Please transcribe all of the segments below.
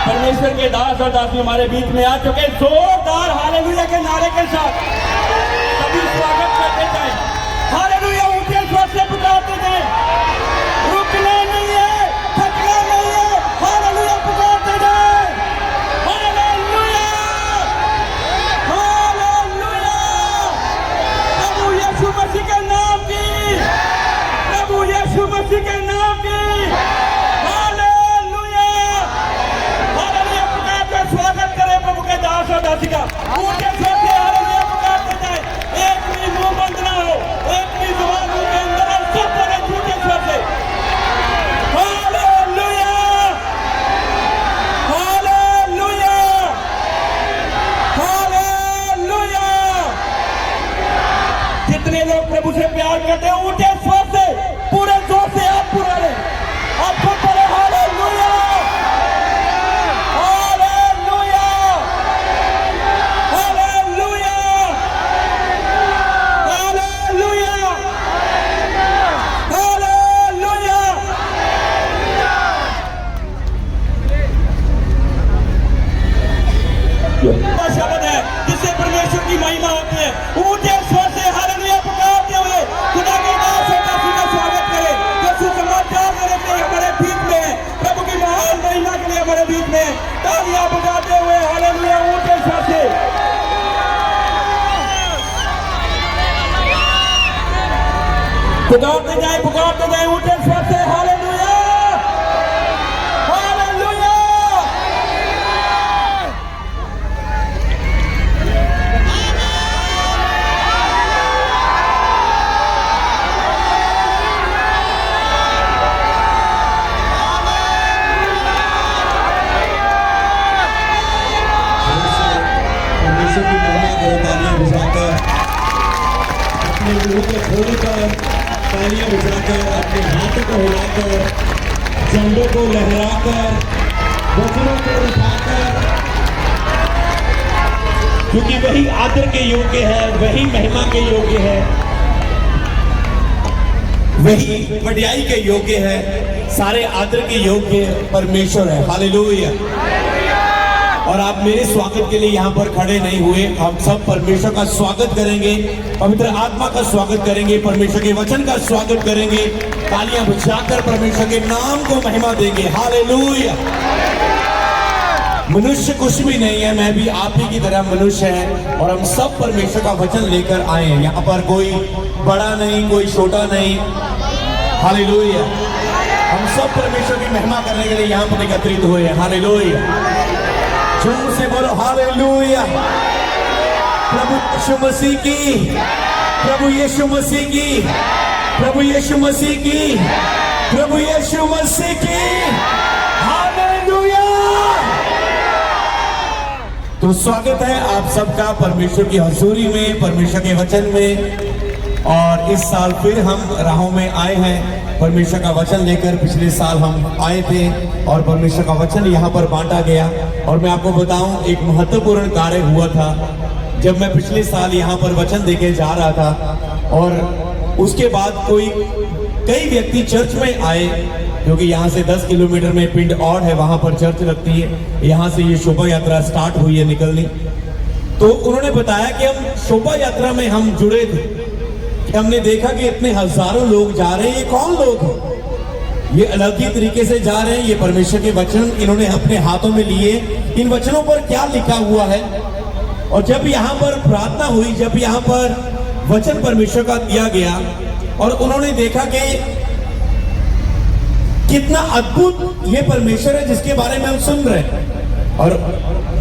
परमेश्वर के दास और दासी हमारे बीच में आ चुके, जोरदार हालेलुया के नारे के साथ सभी स्वागत करते जाए। हालेलुया ऊंचे स्वर से पुकारते जाए, रुकना नहीं है, थकना नहीं है। हालेलुया पुकारते जाए, हालेलुया, हालेलुया। प्रभु यीशु मसीह के नाम की, प्रभु यीशु मसीह के नाम की दासी का ऊंचे स्वर से हालेलुया पुकारते जाए। एक भी मुंह बंद ना हो, एक भी जुबान के अंदर और सब बोले ऊंचे स्वर से हालेलुया, हालेलुया, हालेलुया। जितने लोग प्रभु से प्यार करते हैं ऊंचे स्वर से पूरे जोर से आप पुकारे, आप खुद बोले हालेलुया, शब्द है जिससे परमेश्वर की महिमा होती है। ऊंचे स्वर से हालेलुया पुकारते हुए खुदा के दास और दासी का स्वागत करें जो सुसमाचार देने के लिए हमारे बीच में है, प्रभु की महान महिमा के लिए हमारे बीच में है। तालियां बजाते हुए हालेलुया ऊंचे स्वर से पुकारते जाए ऊंचे स्वर से हालेलुया, हालेलुया। अपने मुंह को खोलकर तालियां बजाकर, अपने हाथों को हिलाकर, झंडों को लहराकर, वचनों को उठाकर, क्योंकि वही आदर के योग्य है, वही महिमा के योग्य है, वही वडियाई के योग्य है, सारे आदर के योग्य परमेश्वर है। हालेलुया। और आप मेरे स्वागत के लिए यहाँ पर खड़े नहीं हुए, हम सब परमेश्वर का स्वागत करेंगे, पवित्र आत्मा का स्वागत करेंगे, परमेश्वर के वचन का स्वागत करेंगे, तालियां बजाकर परमेश्वर के नाम को महिमा देंगे। हालेलुया। मनुष्य कुछ भी नहीं है, मैं भी आप ही की तरह मनुष्य है और हम सब परमेश्वर का वचन लेकर आए हैं। यहाँ पर कोई बड़ा नहीं, कोई छोटा नहीं। हालेलुया। हम सब परमेश्वर की महिमा करने के लिए यहाँ पर एकत्रित हुए हैं। हालेलुया। जोर से बोलो हालेलुया। प्रभु यीशु मसीह की, प्रभु यीशु मसीह की, प्रभु यीशु मसीह की, प्रभु यीशु मसीह की। हालेलुया। तो स्वागत है आप सबका परमेश्वर की हजूरी में, परमेश्वर के वचन में। और इस साल फिर हम राहों में आए हैं परमेश्वर का वचन लेकर। पिछले साल हम आए थे और परमेश्वर का वचन यहाँ पर बांटा गया। और मैं आपको बताऊं, एक महत्वपूर्ण कार्य हुआ था जब मैं पिछले साल यहाँ पर वचन देके जा रहा था। और उसके बाद कई व्यक्ति चर्च में आए, क्योंकि यहाँ से 10 किलोमीटर में पिंड और है, वहां पर चर्च लगती है। यहाँ से ये शोभा यात्रा स्टार्ट हुई है निकलनी। तो उन्होंने बताया कि हम शोभा यात्रा में हम जुड़े थे, हमने देखा कि इतने हजारों लोग जा रहे हैं। ये कौन लोग हैं? ये अलग ही तरीके से जा रहे हैं। ये परमेश्वर के वचन इन्होंने अपने हाथों में लिए। इन वचनों पर क्या लिखा हुआ है? और जब यहाँ पर प्रार्थना हुई, जब यहाँ पर वचन परमेश्वर का दिया गया और उन्होंने देखा कि कितना अद्भुत ये परमेश्वर है जिसके बारे में हम सुन रहे हैं। और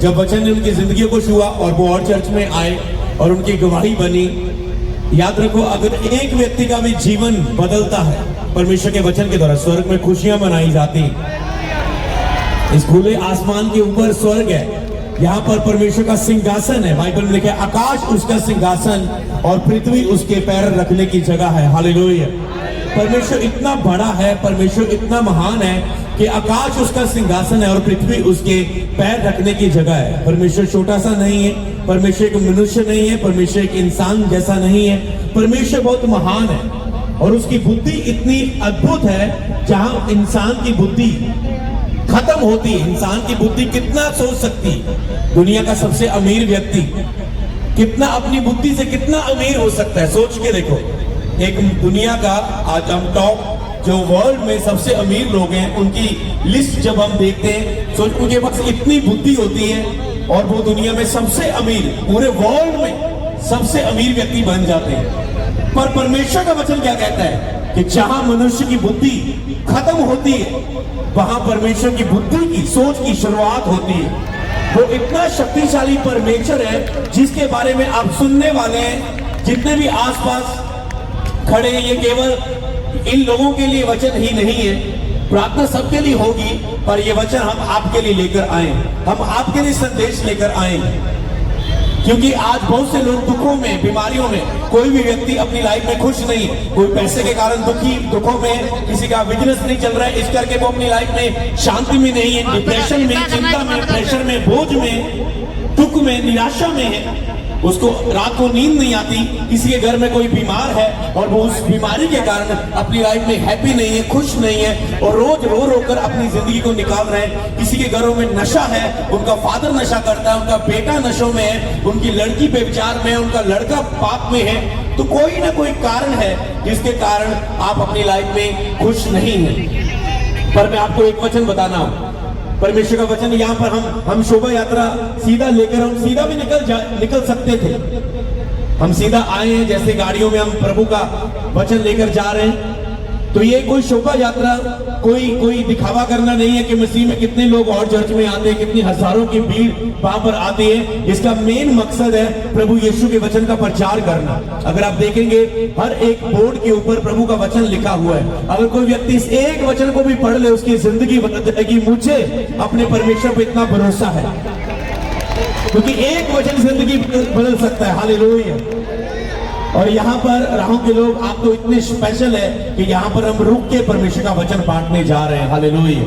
जब वचन ने उनकी जिंदगी को छुआ और वो और चर्च में आए और उनकी गवाही बनी। याद रखो, अगर एक व्यक्ति का भी जीवन बदलता है परमेश्वर के वचन के द्वारा, स्वर्ग में खुशियां मनाई जाती। इस खुले आसमान के ऊपर स्वर्ग है, यहाँ पर परमेश्वर का सिंहासन है। बाइबल में लिखा है आकाश उसका सिंहासन और पृथ्वी उसके पैर रखने की जगह है। हालेलुया। परमेश्वर इतना बड़ा है, परमेश्वर इतना महान है कि आकाश उसका सिंहासन है और पृथ्वी उसके पैर रखने की जगह है। परमेश्वर छोटा सा नहीं है, परमेश्वर एक मनुष्य नहीं है, परमेश्वर एक इंसान जैसा नहीं है। परमेश्वर बहुत महान है और उसकी बुद्धि इतनी अद्भुत है, जहां इंसान की बुद्धि खत्म होती है। इंसान की बुद्धि कितना सोच सकती है, दुनिया का सबसे अमीर व्यक्ति कितना अपनी बुद्धि से कितना अमीर हो सकता है, सोच के देखो। एक दुनिया का आज हम टॉप जो वर्ल्ड में सबसे अमीर लोग हैं उनकी लिस्ट जब हम देखते हैं, सोच उनके पास इतनी बुद्धि होती है और वो दुनिया में सबसे अमीर, पूरे वर्ल्ड में सबसे अमीर व्यक्ति बन जाते हैं। पर परमेश्वर का वचन क्या कहता है कि जहां मनुष्य की बुद्धि खत्म होती है वहां परमेश्वर की बुद्धि की सोच की शुरुआत होती है। वो इतना शक्तिशाली परमेश्वर है जिसके बारे में आप सुनने वाले हैं, जितने भी आसपास खड़े हैं, ये केवल इन लोगों के लिए वचन ही नहीं है, प्रार्थना सबके लिए होगी, पर ये वचन हम आपके लिए लेकर आए, हम आपके लिए संदेश लेकर आए। क्योंकि आज बहुत से लोग दुखों में, बीमारियों में, कोई भी व्यक्ति अपनी लाइफ में खुश नहीं है। कोई पैसे के कारण दुखों में, किसी का बिजनेस नहीं चल रहा है, इस करके वो अपनी लाइफ में शांति में नहीं है, डिप्रेशन में, चिंता में, प्रेशर में, बोझ में, दुख में, निराशा में है। उसको रात को नींद नहीं आती। किसी के घर में कोई बीमार है और वो उस बीमारी के कारण अपनी लाइफ में हैप्पी नहीं है, खुश नहीं है और रोज रो रो कर अपनी जिंदगी को निकाल रहे हैं। किसी के घरों में नशा है, उनका फादर नशा करता है, उनका बेटा नशों में है, उनकी लड़की बेविचार में है, उनका लड़का पाप में है। तो कोई ना कोई कारण है जिसके कारण आप अपनी लाइफ में खुश नहीं हैं। पर मैं आपको एक वचन बताना हूं, परमेश्वर का वचन। यहाँ पर हम शोभा यात्रा सीधा लेकर, हम सीधा भी निकल सकते थे। हम सीधा आए हैं, जैसे गाड़ियों में हम प्रभु का वचन लेकर जा रहे हैं। तो ये कोई शोभा यात्रा, कोई दिखावा करना नहीं है कि मसीह में कितने लोग और चर्च में आते हैं, कितनी हजारों की भीड़ वहां पर आती है। इसका मेन मकसद है प्रभु यीशु के वचन का प्रचार करना। अगर आप देखेंगे हर एक बोर्ड के ऊपर प्रभु का वचन लिखा हुआ है। अगर कोई व्यक्ति इस एक वचन को भी पढ़ ले, उसकी जिंदगी बदल जाएगी। मुझे अपने परमेश्वर पर इतना भरोसा है, क्योंकि एक वचन जिंदगी बदल सकता है। हालेलुया। और यहाँ पर राहों के लोग, आप तो इतने स्पेशल है कि यहाँ पर हम रुक के परमेश्वर का वचन बांटने जा रहे हैं। हालेलुया।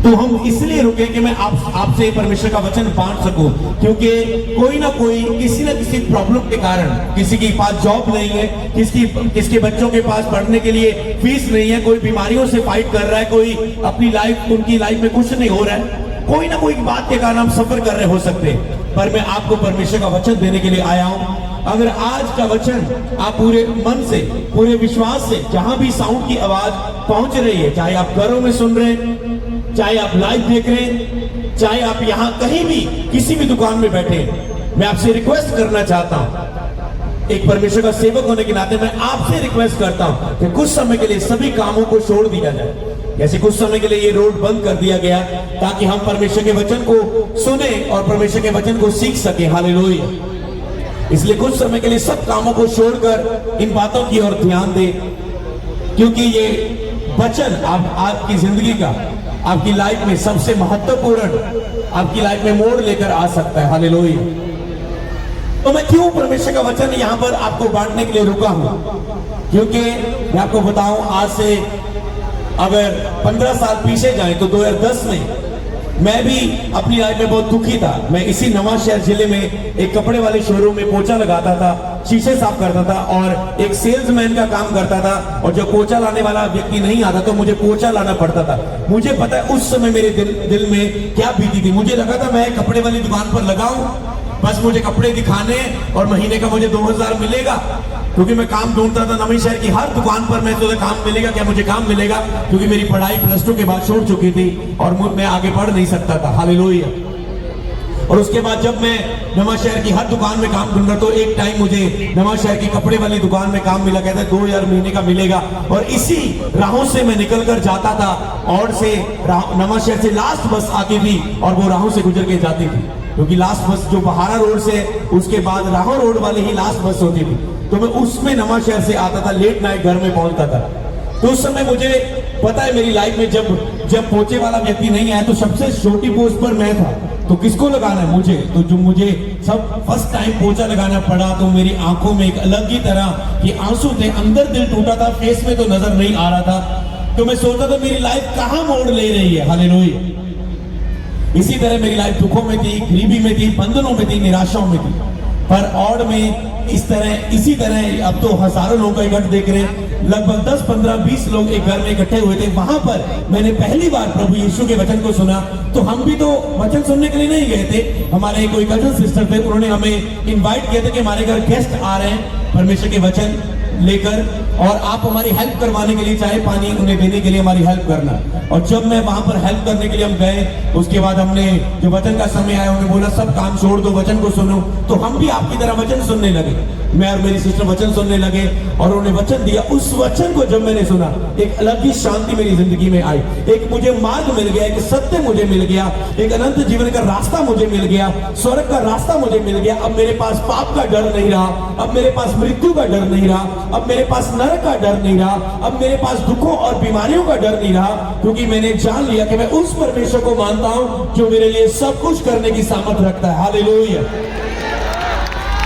तो हम इसलिए रुके कि मैं आपसे परमेश्वर का वचन बांट सकूं, क्योंकि कोई ना कोई किसी न किसी प्रॉब्लम के कारण, किसी के पास जॉब नहीं है, किसके बच्चों के पास पढ़ने के लिए फीस नहीं है, कोई बीमारियों से फाइट कर रहा है, कोई अपनी लाइफ, उनकी लाइफ में कुछ नहीं हो रहा है, कोई ना कोई बात के कारण हम सफर कर रहे हो सकते हैं। पर मैं आपको परमेश्वर का वचन देने के लिए आया हूं। अगर आज का वचन आप पूरे मन से, पूरे विश्वास से, जहां भी साउंड की आवाज पहुंच रही है, चाहे आप घरों में सुन रहे हैं, चाहे आप लाइव देख रहे हैं, चाहे आप यहां कहीं भी किसी भी दुकान में बैठे हैं, मैं आपसे रिक्वेस्ट करना चाहता हूं। एक परमेश्वर का सेवक होने के नाते मैं आपसे रिक्वेस्ट करता हूं कि कुछ समय के लिए सभी कामों को छोड़ दिया जाए। जैसे कुछ समय के लिए ये रोड बंद कर दिया गया, ताकि हम परमेश्वर के वचन को सुने और परमेश्वर के वचन को सीख सके। हालेलुया। इसलिए कुछ समय के लिए सब कामों को छोड़कर इन बातों की ओर ध्यान दें, क्योंकि ये वचन आपकी जिंदगी का, आपकी लाइफ में सबसे महत्वपूर्ण, आपकी लाइफ में मोड़ लेकर आ सकता है। हालेलुया। तो मैं क्यों परमेश्वर का वचन यहाँ पर आपको बांटने के लिए रुका हूं, क्योंकि मैं आपको बताऊं, आज से अगर 15 साल पीछे जाएं तो 2010 में मैं भी अपनी लाइफ में बहुत दुखी था। मैं इसी नवांशहर जिले में एक कपड़े वाले शोरूम में पोछा लगाता था, शीशे साफ करता था और एक सेल्समैन का काम करता था। और जो पोछा लाने वाला व्यक्ति नहीं आता तो मुझे पोछा लाना पड़ता था। मुझे पता है उस समय मेरे दिल में क्या बीती थी। मुझे लगा था मैं कपड़े वाली दुकान पर लगाऊं, बस मुझे कपड़े दिखाने और महीने का मुझे 2000 मिलेगा, क्योंकि मैं काम ढूंढता था नवांशहर की हर दुकान पर। मैं तो काम मिलेगा क्या, मुझे काम मिलेगा, क्योंकि मेरी पढ़ाई +2 के बाद छोड़ चुकी थी और मैं आगे पढ़ नहीं सकता था। हालेलुया। और उसके बाद जब मैं नवांशहर की हर दुकान में काम ढूंढा तो एक टाइम मुझे नवांशहर की कपड़े वाली दुकान में काम मिला। कहता 2000 महीने का मिलेगा। और इसी राहों से मैं निकल कर जाता था और से नवांशहर से लास्ट बस आती थी और वो राहों से गुजर के जाती थी, क्योंकि लास्ट बस जो बहारा रोड से, उसके बाद राहों रोड वाली ही लास्ट बस होती थी। तो मैं उसमें नवांशहर से आता था, लेट नाइट घर में पहुंचता था। तो उस समय मुझे पता है मेरी लाइफ में जब पोछे वाला व्यक्ति नहीं आया तो सबसे छोटी पोस्ट पर मैं था। तो किसको लगाना है, मुझे। तो जो मुझे सब फर्स्ट टाइम पोछा लगाना पड़ा तो मेरी आंखों में एक अलग ही तरह के आंसू थे, अंदर दिल टूटा था, फेस में तो नजर नहीं आ रहा था। तो मैं सोचता था मेरी लाइफ कहाँ मोड़ ले रही है। हालेलुया। इसी तरह मेरी लाइफ दुखों में थी, गरीबी में थी, बंधनों में थी, निराशाओं में थी। पर और में इसी तरह अब तो हजारों लोगों का इकट्ठ देख रहे हैं। लगभग 10, 15, 20 लोग एक घर में इकट्ठे हुए थे। वहां पर मैंने पहली बार प्रभु यीशु के वचन को सुना। तो हम भी तो वचन सुनने के लिए नहीं गए थे, हमारे कोई कजन सिस्टर थे, उन्होंने हमें इनवाइट किया था कि हमारे घर गेस्ट आ रहे हैं परमेश्वर के वचन लेकर, और आप हमारी हेल्प करवाने के लिए, चाहे पानी उन्हें देने के लिए हमारी हेल्प करना। और जब मैं वहां पर हेल्प करने के लिए हम गए, उसके बाद हमने जो वचन का समय आया, उन्होंने बोला सब काम छोड़ दो, वचन को सुनो। तो हम भी आपकी तरह वचन सुनने लगे, मैं और मेरी सिस्टर वचन सुनने लगे, और उन्होंने वचन दिया। उस वचन को जब मैंने सुना, एक अलग ही शांति मेरी जिंदगी में आई। एक मुझे मार्ग मिल गया, एक सत्य मुझे मिल गया, एक अनंत जीवन का रास्ता मुझे मिल गया, स्वर्ग का रास्ता मुझे मिल गया। अब मेरे पास पाप का डर नहीं रहा, अब मेरे पास मृत्यु का डर नहीं रहा, अब मेरे पास नरक का डर नहीं रहा, अब मेरे पास दुखों और बीमारियों का डर नहीं रहा, क्योंकि मैंने जान लिया कि मैं उस परमेश्वर को मानता हूं जो मेरे लिए सब कुछ करने की सामर्थ रखता है। हालेलुया।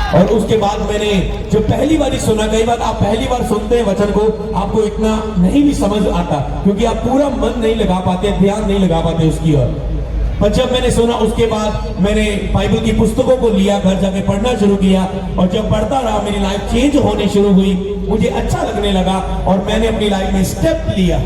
और उसके बाद मैंने जो पहली बार सुना, कई बार आप पहली बार सुनते हैं वचन को, आपको इतना नहीं भी समझ आता, क्योंकि आप पूरा मन नहीं लगा पाते, ध्यान नहीं लगा पाते उसकी ओर। पर जब मैंने सुना, उसके बाद मैंने बाइबल की पुस्तकों को लिया, घर जाके पढ़ना शुरू किया, और जब पढ़ता रहा मेरी लाइफ चेंज होनी शुरू हुई, मुझे अच्छा लगने लगा, और मैंने अपनी लाइफ में स्टेप लिया,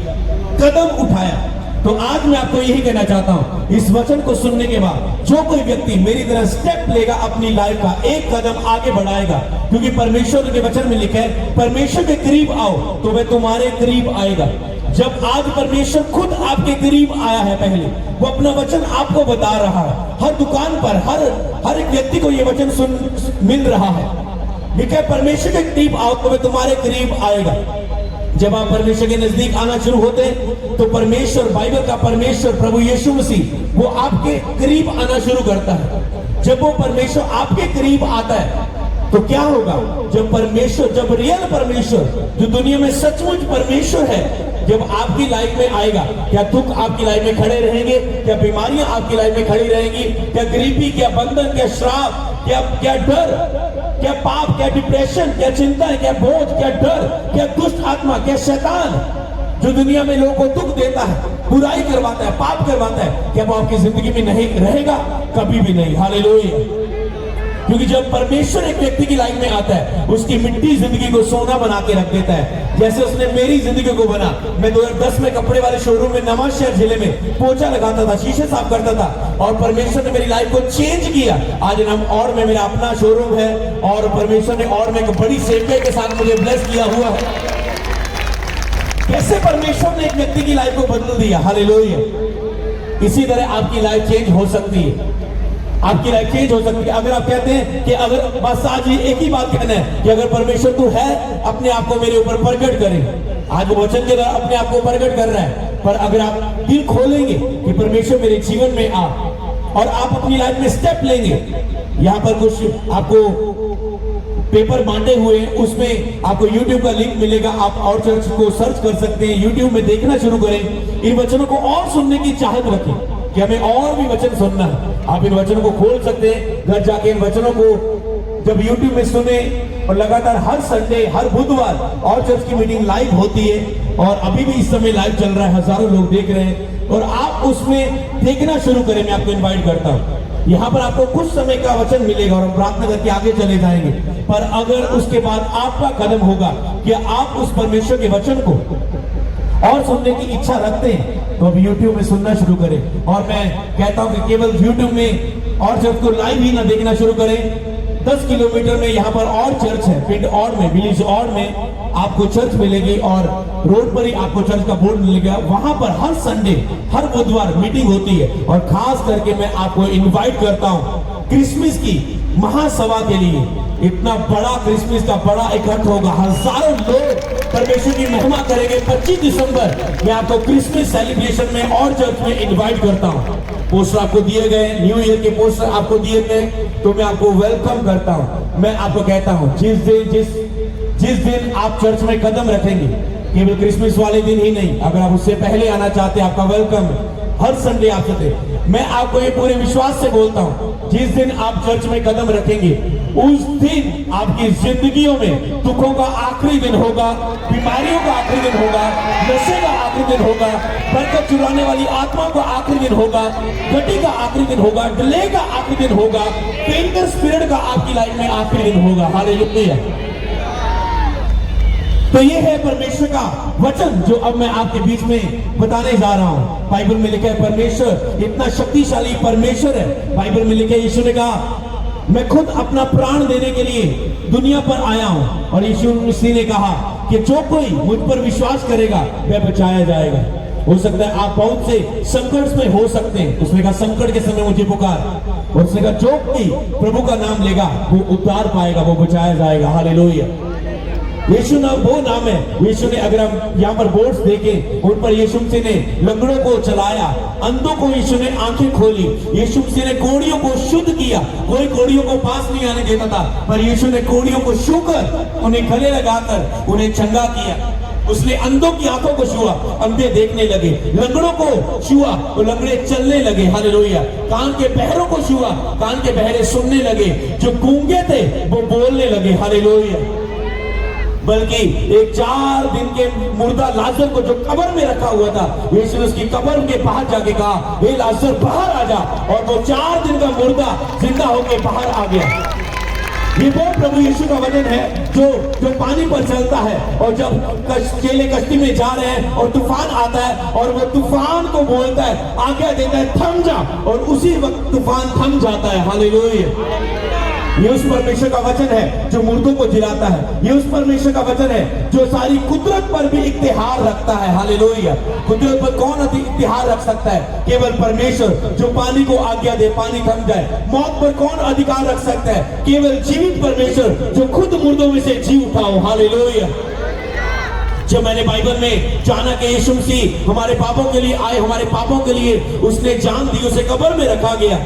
कदम उठाया। तो आज मैं आपको यही कहना चाहता हूं, इस वचन को सुनने के बाद जो कोई व्यक्ति मेरी तरह स्टेप लेगा, अपनी लाइफ का एक कदम आगे बढ़ाएगा, क्योंकि परमेश्वर के वचन में लिखा है, परमेश्वर के करीब आओ तो वह तुम्हारे करीब आएगा। जब आज परमेश्वर खुद आपके करीब आया है, पहले वो अपना वचन आपको बता रहा है, हर दुकान पर हर एक व्यक्ति को ये वचन मिल रहा है, लिखा है परमेश्वर के करीब आओ तो वह तुम्हारे करीब आएगा। जब आप परमेश्वर के नजदीक आना शुरू होते हैं, तो परमेश्वर, बाइबल का परमेश्वर प्रभु यीशु मसीह, वो आपके करीब आना शुरू करता है। जब वो परमेश्वर आपके करीब आता है, तो क्या होगा? जब परमेश्वर, जब रियल परमेश्वर, जो दुनिया में सचमुच परमेश्वर है, जब आपकी लाइफ में आएगा, क्या दुख आपकी लाइफ में खड़े रहेंगे? क्या बीमारियां आपकी लाइफ में खड़ी रहेंगी? क्या गरीबी, क्या बंधन, क्या श्राप, क्या डर, क्या पाप, क्या डिप्रेशन, क्या चिंता, क्या बोझ, क्या डर, क्या दुष्ट आत्मा, क्या शैतान, जो दुनिया में लोगों को दुख देता है, बुराई करवाता है, पाप करवाता है, क्या वो आपकी जिंदगी में नहीं रहेगा? कभी भी नहीं। हालेलुया। क्योंकि जब परमेश्वर एक व्यक्ति की लाइफ में आता है, उसकी मिट्टी जिंदगी को सोना बना के रख देता है, जैसे उसने मेरी जिंदगी को बना। मैं 2010 में कपड़े वाले शोरूम में नवांशहर जिले में पोछा लगाता था, शीशे साफ करता था, और परमेश्वर ने मेरी लाइफ को चेंज किया। आज और में मेरा अपना शोरूम है, और परमेश्वर ने और में एक बड़ी सेवकाई के साथ मुझे ब्लेस किया हुआ है। कैसे परमेश्वर ने एक व्यक्ति की लाइफ को बदल दिया। हालेलुया। इसी तरह आपकी लाइफ चेंज हो सकती है, आपकी लाइफ चेंज हो सकती है। अगर आप कहते हैं कि अगर बस आज एक ही बात कहना है कि अगर परमेश्वर तू है, अपने आप को मेरे ऊपर प्रकट करे। आज वो वचन के द्वारा अपने आप को प्रकट कर रहा है, पर अगर आप दिल खोलेंगे कि परमेश्वर मेरे जीवन में आ, और आप अपनी लाइफ में स्टेप लेंगे, यहाँ पर कुछ आपको पेपर बांटे हुए हैं, उसमें आपको YouTube का लिंक मिलेगा, आप और चर्च को सर्च कर सकते हैं, YouTube में देखना शुरू करें। इन वचनों को और सुनने की चाहत रखें कि हमें और भी वचन सुनना है। आप इन वचनों को खोल सकते हैं, घर जाके इन वचनों को जब YouTube में सुने, और लगातार हर संडे, हर बुधवार और चर्च की मीटिंग लाइव होती है, और अभी भी इस समय लाइव चल रहा है, हजारों लोग देख रहे हैं, और आप उसमें देखना शुरू करें। मैं आपको इन्वाइट करता हूँ, यहाँ पर आपको कुछ समय का वचन मिलेगा, और हम प्रार्थना करके आगे चले जाएंगे। पर अगर उसके बाद आपका कदम होगा कि आप उस परमेश्वर के वचन को और सुनने की इच्छा रखते हैं, तो अब YouTube में सुनना शुरू करें। और मैं कहता हूं कि केवल YouTube में और चर्च को लाइव ही ना देखना शुरू करें। 10 किलोमीटर में यहाँ पर और चर्च है, पिंड और में, विलेज और में आपको चर्च मिलेगी, और रोड पर ही आपको चर्च का बोर्ड मिलेगा। वहां पर हर संडे, हर बुधवार मीटिंग होती है, और खास करके मैं आपको इनवाइट करता हूं क्रिसमस की महासभा के लिए। इतना बड़ा क्रिसमस का बड़ा इकट्ठ होगा, हजारों लोग परमेश्वर की महिमा करेंगे। 25 दिसंबर मैं आपको क्रिसमस सेलिब्रेशन में और चर्च में इनवाइट करता हूं। पोस्टर आपको दिए गए, न्यू ईयर के पोस्टर आपको दिए गए, तो मैं आपको वेलकम करता हूं। मैं आपको कहता हूं, जिस दिन आप चर्च में कदम रखेंगे, केवल क्रिसमस वाले दिन ही नहीं, अगर आप उससे पहले आना चाहते हैं, आपका वेलकम है। हर संडे आप सकते। मैं आपको ये पूरे विश्वास से बोलता हूं, जिस दिन आप चर्च में कदम रखेंगे, उस दिन आपकी जिंदगियों में दुखों का आखिरी दिन होगा, बीमारियों का आखिरी दिन होगा, नशे का आखिरी दिन होगा, बरकत चुराने वाली आत्माओं का आखिरी दिन होगा, गड्डी का आखिरी दिन होगा, डिले का आखिरी दिन होगा, पेंटर स्पिरिट का आपकी लाइफ में आखिरी दिन होगा। हालेलुया। तो ये है परमेश्वर का वचन जो अब मैं आपके बीच में बताने जा रहा हूं। बाइबल में लिखा है परमेश्वर इतना शक्तिशाली परमेश्वर है। बाइबल में लिखा है यीशु ने कहा मैं खुद अपना प्राण देने के लिए दुनिया पर आया हूं। और यीशु मसीह ने कहा कि जो कोई मुझ पर विश्वास करेगा वह बचाया जाएगा। हो सकता है आप बहुत से संकट में हो सकते हैं। उसने कहा संकट के समय मुझे पुकार। और उसने कहा जो कोई प्रभु का नाम लेगा वो उद्धार पाएगा, वो बचाया जाएगा। हालेलुया। यीशु नाम वो नाम है। यीशु ने अगर हम यहाँ पर बोर्ड्स देखें उन पर यीशु मसीह ने लंगड़ों को चलाया, अंधों को यीशु ने आंखें खोली, यीशु मसीह ने कोढ़ियों को शुद्ध किया। कोई कोढ़ियों को पास नहीं आने देता था, पर यीशु ने कोढ़ियों को छूकर उन्हें गले लगाकर उन्हें चंगा किया। उसने अंधों की आंखों को छुआ, अंधे देखने लगे। लंगड़ों को छुआ तो लंगड़े चलने लगे। हालेलुया। कान के बहरों को छुआ, कान के बहरे सुनने लगे। जो गूंगे थे वो बोलने लगे। हालेलुया। बल्कि एक 4 दिन के मुर्दा लाजर को जो कब्र में रखा हुआ था, यीशु ने उसकी कब्र के बाहर जाके कहा हे लाजर बाहर आ जा। और वो 4 दिन का मुर्दा जिंदा होकर बाहर आ गया। ये वो प्रभु यीशु का वचन है जो पानी पर चलता है। और जब चेले कश्ती में जा रहे हैं और तूफान आता है और वो तूफान को बोलता है, आज्ञा देता है थम जा, और उसी वक्त तूफान थम जाता है। हालेलुया। ये उस परमेश्वर का वचन है जो मुर्दों को जिलाता है। ये उस परमेश्वर का वचन है जो सारी कुदरत पर भी इख्तियार रखता है। हालेलुया। कुदरत पर कौन इख्तियार रख सकता है? केवल परमेश्वर जो पानी को आज्ञा दे, पानी थम जाए। मौत पर कौन अधिकार रख सकता है? केवल जीवित परमेश्वर जो खुद मुर्दों में से जी उठा हो। हालेलुया। जब मैंने बाइबल में जाना कि यीशु मसीह हमारे पापों के लिए आए, हमारे पापों के लिए उसने जान दी, उसे कब्र में रखा गया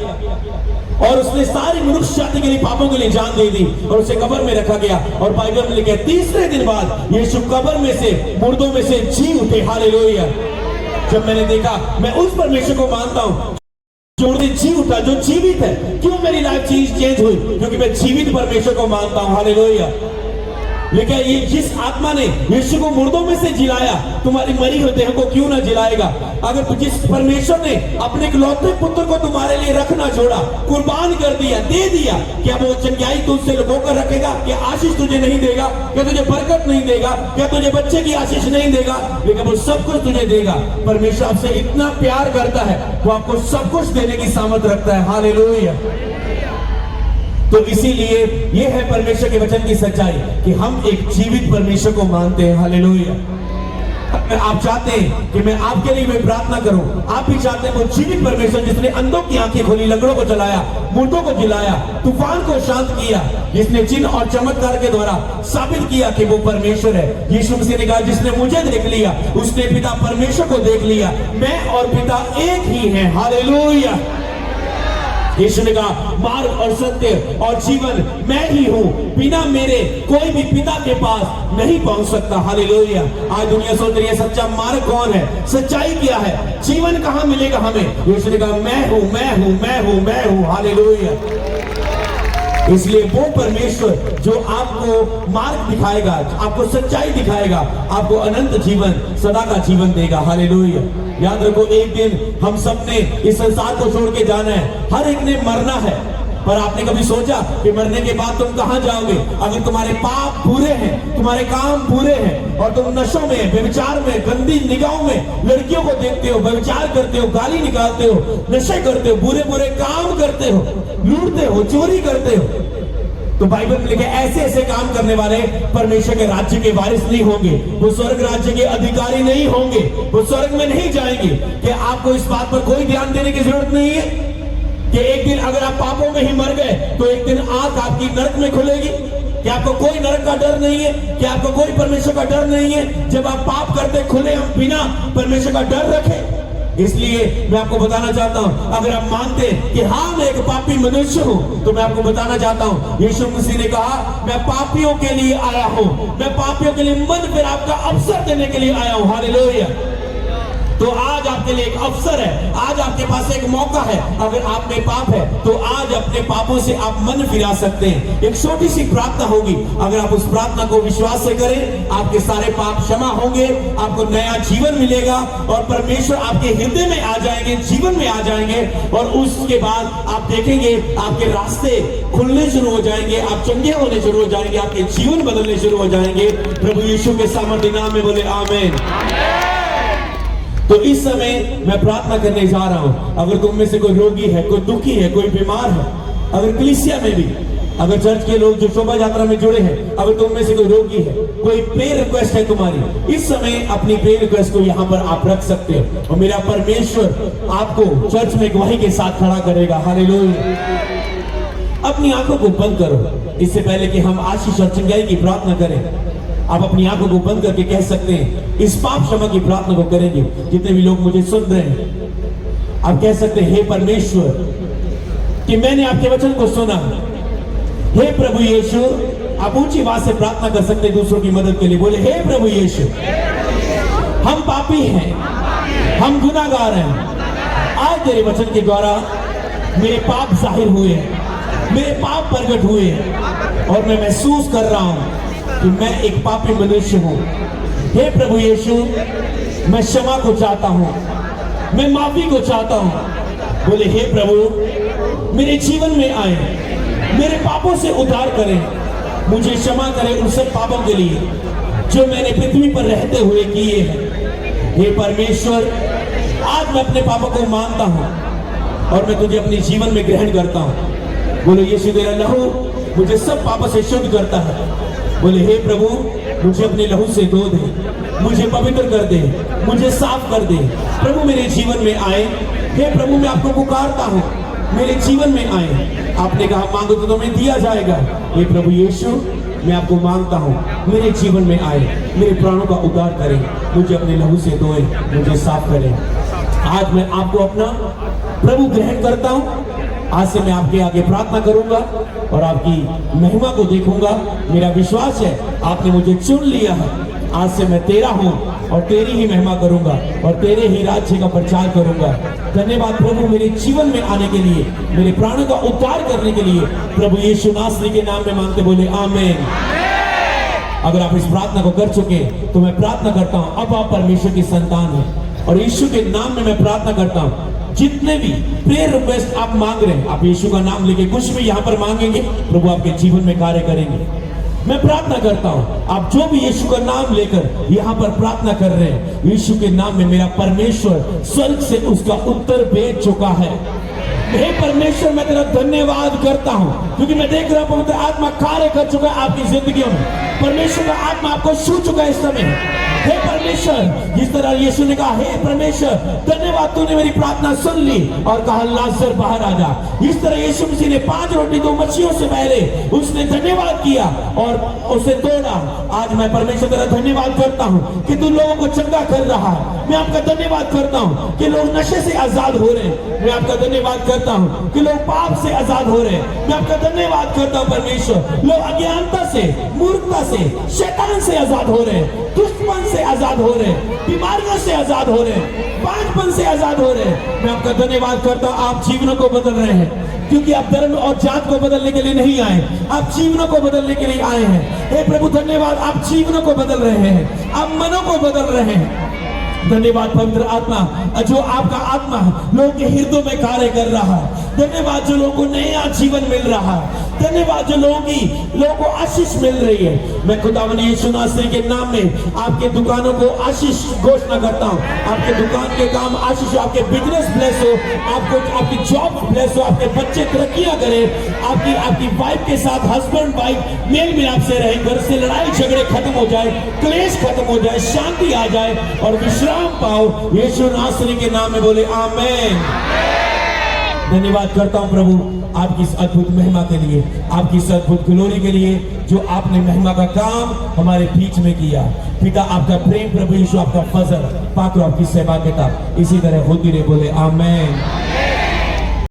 और उसने सारी मनुष्य जाति के लिए पापों के लिए जान दे दी और उसे कब्र में रखा गया। और बाइबल में लिखा है तीसरे दिन बाद यीशु कब्र में से, मुर्दों में से जी उठे। हालेलुया। जब मैंने देखा, मैं उस परमेश्वर को मानता हूं जो जी उठा, जो जीवित है। क्यों मेरी लाइफ चेंज हुई? क्योंकि मैं जीवित परमेश्वर को मानता हूं। हालेलुया। लेकिन ये जिस आत्मा ने यीशु को मुर्दों में से जिलाया, तुम्हारी मरी हुई देह को क्यों ना जिलाएगा? अगर जिस परमेश्वर ने अपने इकलौते पुत्र को तुम्हारे लिए रखना छोड़ा, कुर्बान कर दिया, दे दिया, क्या वो चंगाई तुझसे लुकोकर रखेगा? क्या आशीष तुझे नहीं देगा? क्या तुझे बरकत नहीं देगा? क्या तुझे बच्चे की आशीष नहीं देगा? लेकिन वो सब कुछ तुझे देगा। परमेश्वर आपसे इतना प्यार करता है, वो आपको सब कुछ देने की सामर्थ रखता है। हालेलुया। तो इसीलिए ये है परमेश्वर के वचन की सच्चाई कि हम एक जीवित परमेश्वर को मानते हैं। हालेलुया। अगर आप चाहते हैं कि मैं आपके लिए मैं प्रार्थना करूं, आप भी चाहते हैं वो जीवित परमेश्वर जिसने अंधों की आंखें खोली, लंगड़ों को चलाया, मुर्दों को जिलाया, तूफान को शांत किया, जिसने चिन्ह और चमत्कार के द्वारा साबित किया कि वो परमेश्वर है। यीशु मसीह ने कहा जिसने मुझे देख लिया उसने पिता परमेश्वर को देख लिया। मैं और पिता एक ही हैं। हालेलुया। यीशु ने कहा मार्ग और सत्य और जीवन मैं ही हूं, बिना मेरे कोई भी पिता के पास नहीं पहुंच सकता। हालेलुया। आज दुनिया सोच रही है सच्चा मार्ग कौन है, सच्चाई क्या है, जीवन कहां मिलेगा हमें? यीशु ने कहा मैं हूं, मैं हूं, मैं हूं, मैं हूं। हालेलुया। इसलिए वो परमेश्वर जो आपको मार्ग दिखाएगा, आपको सच्चाई दिखाएगा, आपको अनंत जीवन, सदा का जीवन देगा। हालेलुया। याद रखो एक दिन हम सब ने इस संसार को छोड़ के जाना है। हर एक ने मरना है। पर आपने कभी सोचा कि मरने के बाद तुम कहां जाओगे? अगर तुम्हारे पाप पूरे हैं, तुम्हारे काम पूरे हैं और तुम नशों में, व्यभिचार में, गंदी निगाहों में लड़कियों को देखते हो, व्यभिचार करते हो, गाली निकालते हो, नशे करते हो, बुरे बुरे काम करते हो, लूटते हो, चोरी करते हो, तो बाइबल में लिखे ऐसे ऐसे काम करने वाले परमेश्वर के राज्य के वारिस नहीं होंगे। वो स्वर्ग राज्य के अधिकारी नहीं होंगे। वो स्वर्ग में नहीं जाएंगे। कि आपको इस बात पर कोई ध्यान देने की जरूरत नहीं है कि एक दिन अगर आप पापों में ही मर गए तो एक दिन आंख आपकी नरक में खुलेगी। कि आपको कोई नरक का डर नहीं है? कि आपको कोई परमेश्वर का डर नहीं है? जब आप पाप करते खुले हम बिना परमेश्वर का डर रखे। इसलिए मैं आपको बताना चाहता हूं, अगर आप मानते कि हाँ मैं एक पापी मनुष्य हूं, तो मैं आपको बताना चाहता हूं यीशु मसीह ने कहा मैं पापियों के लिए आया हूं, मैं पापियों के लिए मन फिर आपका अवसर देने के लिए आया हूं। हालेलुया। तो आज आपके लिए एक अवसर है, आज आपके पास एक मौका है। अगर आप में पाप है तो आज अपने पापों से आप मन फिरा सकते हैं। एक छोटी सी प्रार्थना होगी, अगर आप उस प्रार्थना को विश्वास से करें, आपके सारे पाप क्षमा होंगे, आपको नया जीवन मिलेगा और परमेश्वर आपके हृदय में आ जाएंगे, जीवन में आ जाएंगे। और उसके बाद आप देखेंगे आपके रास्ते खुलने शुरू हो जाएंगे, आप चंगे होने शुरू हो जाएंगे, आपके जीवन बदलने शुरू हो जाएंगे। प्रभु यीशु के सामर्थ्य नाम में बोले आमीन। तो इस समय मैं प्रार्थना करने जा रहा हूं। अगर तुम में से कोई रोगी है, कोई दुखी है, कोई बीमार है, अगर कलीसिया में भी, अगर चर्च के लोग जो शोभा यात्रा में जुड़े हैं, अगर तुम में से कोई रोगी है, कोई प्रेयर रिक्वेस्ट है तुम्हारी, इस समय अपनी प्रेयर रिक्वेस्ट को यहाँ पर आप रख सकते हो और मेरा परमेश्वर आपको चर्च में गवाही के साथ खड़ा करेगा। हालेलुया। अपनी आंखों को बंद करो। इससे पहले कि हम आशीष और चंगाई की प्रार्थना करें, आप अपनी आंखों को बंद करके कह सकते हैं, इस पाप क्षमा की प्रार्थना को करेंगे। जितने भी लोग मुझे सुन रहे हैं, आप कह सकते हैं, हे परमेश्वर, कि मैंने आपके वचन को सुना। हे प्रभु यीशु, आप ऊंची आवाज से प्रार्थना कर सकते हैं दूसरों की मदद के लिए। बोले, हे प्रभु यीशु, हम पापी हैं, हम गुनाहगार हैं। आज तेरे वचन के द्वारा मेरे पाप जाहिर हुए, मेरे पाप प्रकट हुए और मैं महसूस कर रहा हूं कि मैं एक पापी मनुष्य हूं। हे प्रभु यीशु, मैं क्षमा को चाहता हूं, मैं माफी को चाहता हूं। बोले, हे प्रभु, मेरे जीवन में आए, मेरे पापों से उद्धार करें, मुझे क्षमा करें उन सब पापों के लिए जो मैंने पृथ्वी पर रहते हुए किए हैं। हे परमेश्वर, आज मैं अपने पापों को मानता हूं और मैं तुझे अपने जीवन में ग्रहण करता हूं। बोले, यीशु तेरा लहू मुझे सब पापों से शुद्ध करता है। बोले, हे प्रभु, मुझे अपने लहू से धो दे, मुझे पवित्र कर दे, मुझे साफ कर दे। प्रभु मेरे जीवन में आए। हे प्रभु, मैं आपको पुकारता हूँ, मेरे जीवन में आए। आपने कहा मांगो तो तुम्हें दिया जाएगा। हे प्रभु यीशु, मैं आपको मांगता हूँ, मेरे जीवन में आए, मेरे प्राणों का उद्धार करें, मुझे अपने लहू से धोए, मुझे साफ करें। आज मैं आपको अपना प्रभु ग्रहण करता हूँ। आज से मैं आपके आगे प्रार्थना करूंगा और आपकी महिमा को देखूंगा। मेरा विश्वास है आपने मुझे चुन लिया है। आज से मैं तेरा हूं और तेरी ही महिमा करूंगा और तेरे ही राज्य का प्रचार करूंगा। धन्यवाद प्रभु, मेरे जीवन में आने के लिए, मेरे प्राणों का उद्धार करने के लिए। प्रभु यीशु नासरी के नाम में मांगते बोले आमीन। अगर आप इस प्रार्थना को कर चुके तो मैं प्रार्थना करता हूं, अब आप परमेश्वर की संतान हैं और यीशु के नाम में मैं प्रार्थना करता हूं। जितने भी प्रेयर रिक्वेस्ट आप मांग रहे हैं, आप यीशु का नाम लेके कुछ भी यहाँ पर मांगेंगे, प्रभु आपके जीवन में कार्य करेंगे। मैं प्रार्थना करता हूँ, आप जो भी यीशु का नाम लेकर यहाँ पर प्रार्थना कर रहे हैं, यीशु के नाम में मेरा परमेश्वर स्वर्ग से उसका उत्तर भेज चुका है। हे परमेश्वर, मैं तेरा धन्यवाद करता हूँ क्योंकि मैं देख रहा हूँ पवित्र आत्मा कार्य कर चुका है आपकी जिंदगियों में। परमेश्वर का आत्मा आपको छू चुका है इस समय। हे परमेश्वर, जिस तरह यीशु ने कहा, हे परमेश्वर धन्यवाद, तूने मेरी प्रार्थना सुन ली और कहा लाजर बाहर आ जा। इस तरह यीशु मसीह ने 5 रोटी 2 मच्छियों से पहले उसने धन्यवाद किया और उसे तोड़ा। आज मैं परमेश्वर तेरा धन्यवाद करता हूँ कि तू लोगों को चंगा कर रहा है। मैं आपका धन्यवाद करता हूँ कि लोग नशे से आजाद हो रहे हैं। मैं आपका धन्यवाद करता हूँ कि लोग पाप से आजाद हो रहे हैं। मैं आपका धन्यवाद करता हूँ परमेश्वर, लोग अज्ञानता से, मूर्खता से, शैतान से आजाद हो रहे हैं, दुश्मन से आजाद हो रहे हैं, बीमारियों से आजाद हो रहे हैं, पांचपन से आजाद हो रहे हैं। मैं आपका धन्यवाद करता हूँ, आप जीवनों को बदल रहे हैं क्योंकि आप धर्म और जात को बदलने के लिए नहीं आए, आप जीवनों को बदलने के लिए आए हैं। हे प्रभु धन्यवाद, आप जीवनों को बदल रहे हैं, आप मनों को बदल रहे हैं। धन्यवाद पवित्र आत्मा, जो आपका आत्मा लोगों के हृदयों में कार्य कर रहा है। धन्यवाद जो लोगों को नया जीवन मिल रहा है। धन्यवाद जो लोगों को आशीष मिल रही है। मैं खुदावंद यीशु नासरी के नाम में आपके दुकानों को आशीष घोषणा करता हूँ। आपके दुकान के काम आशीष हो, आपके बिजनेस ब्लेस हो, आपको आपकी जॉब ब्लेस हो, आपके बच्चे तरक्कियां करें, आपकी वाइफ के साथ हस्बैंड वाइफ मेल मिलाप से रहे, घर से लड़ाई झगड़े खत्म हो जाए, क्लेश खत्म हो जाए, शांति आ जाए और विश्राम पाओ। यीशु नासरी के नाम में बोले आमीन। धन्यवाद करता हूं प्रभु आपकी इस अद्भुत महिमा के लिए, आपकी इस अद्भुत ग्लोरी के लिए जो आपने महिमा का काम हमारे बीच में किया। पिता आपका प्रेम, प्रभु यीशु आपका फजल, पाक आपकी सहभागिता इसी तरह होती रहे। बोले आमीन।